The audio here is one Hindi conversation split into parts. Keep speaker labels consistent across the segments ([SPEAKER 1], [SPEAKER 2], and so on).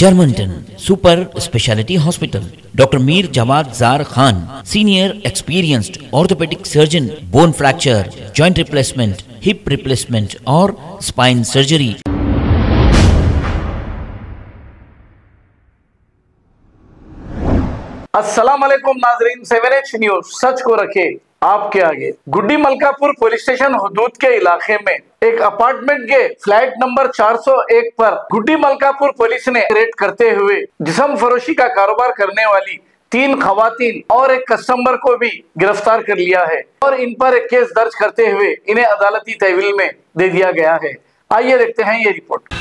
[SPEAKER 1] Germantown Super Speciality Hospital. Dr. Mir Jawad Zar Khan, senior experienced orthopedic surgeon, bone fracture, joint replacement, hip replacement और spine surgery.
[SPEAKER 2] अस्सलाम वालेकुम नाजरीन, 7H न्यूज सच को रखे आपके आगे। गुड्डी मलकापुर पुलिस स्टेशन हुदूद के इलाके में एक अपार्टमेंट के फ्लैट नंबर 401 पर गुड्डी मलकापुर पुलिस ने रेड करते हुए जिस्म फरोशी का कारोबार करने वाली 3 खवातीन और एक कस्टमर को भी गिरफ्तार कर लिया है और इन पर एक केस दर्ज करते हुए इन्हें अदालती तहवील में दे दिया गया है। आइए देखते हैं ये रिपोर्ट।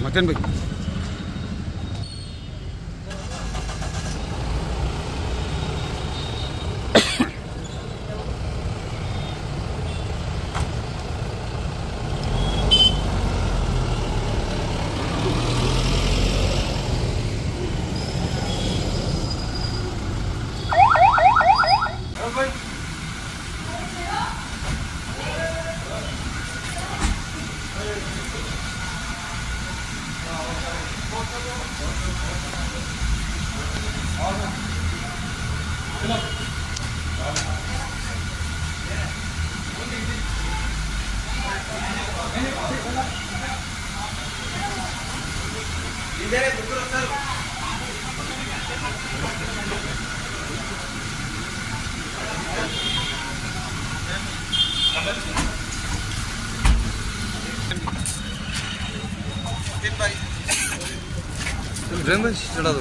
[SPEAKER 3] मटन भाई ड्रम चढ़ा दो।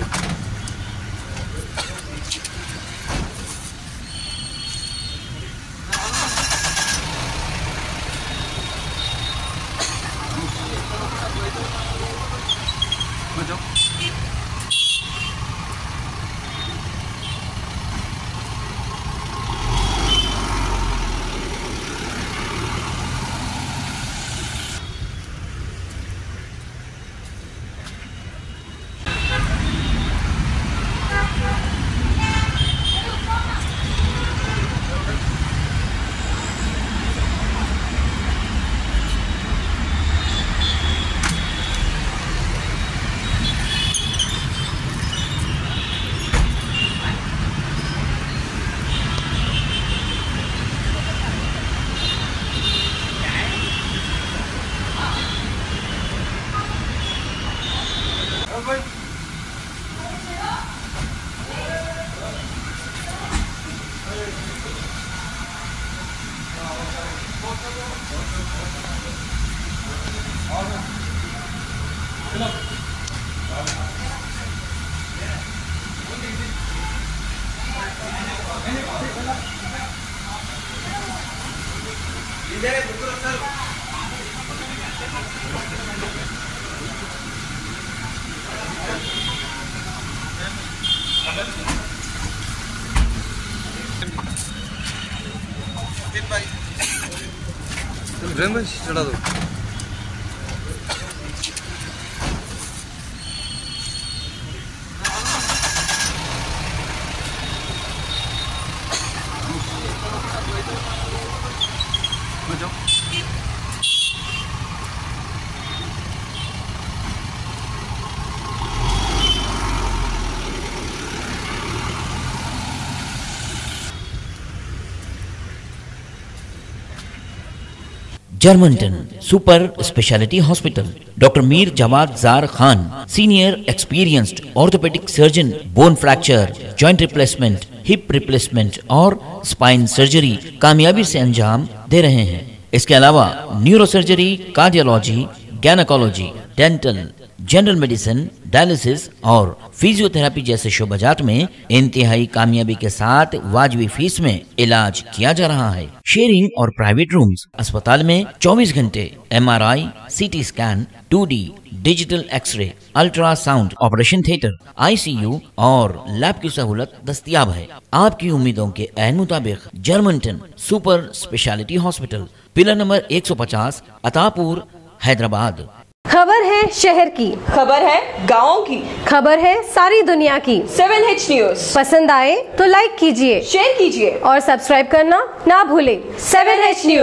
[SPEAKER 3] ड्रम चढ़ा दो।
[SPEAKER 1] जर्मनटन super speciality hospital, doctor Mir Jamat Jar Khan, senior experienced orthopaedic surgeon, bone fracture, joint replacement, hip replacement और स्पाइन सर्जरी कामयाबी से अंजाम दे रहे हैं। इसके अलावा neurosurgery, cardiology, gynaecology, dental, general medicine, dialysis और फिजियोथेरेपी जैसे शोबाजात में इंतहाई कामयाबी के साथ वाजबी फीस में इलाज किया जा रहा है। शेयरिंग और प्राइवेट रूम्स, अस्पताल में 24 घंटे MRI, CT scan, 2D digital x-ray, ultrasound, operation theatre, ICU और लैब की सहूलत दस्तयाब है। आपकी उम्मीदों के ऐन मुताबिक Germanten super speciality hospital, pillar number 150, Attapur, Hyderabad.
[SPEAKER 4] खबर है शहर की,
[SPEAKER 5] खबर है गाँव की,
[SPEAKER 4] खबर है सारी दुनिया की।
[SPEAKER 5] 7H न्यूज
[SPEAKER 4] पसंद आए तो लाइक कीजिए,
[SPEAKER 5] शेयर कीजिए
[SPEAKER 4] और सब्सक्राइब करना ना भूलें।
[SPEAKER 5] 7H news.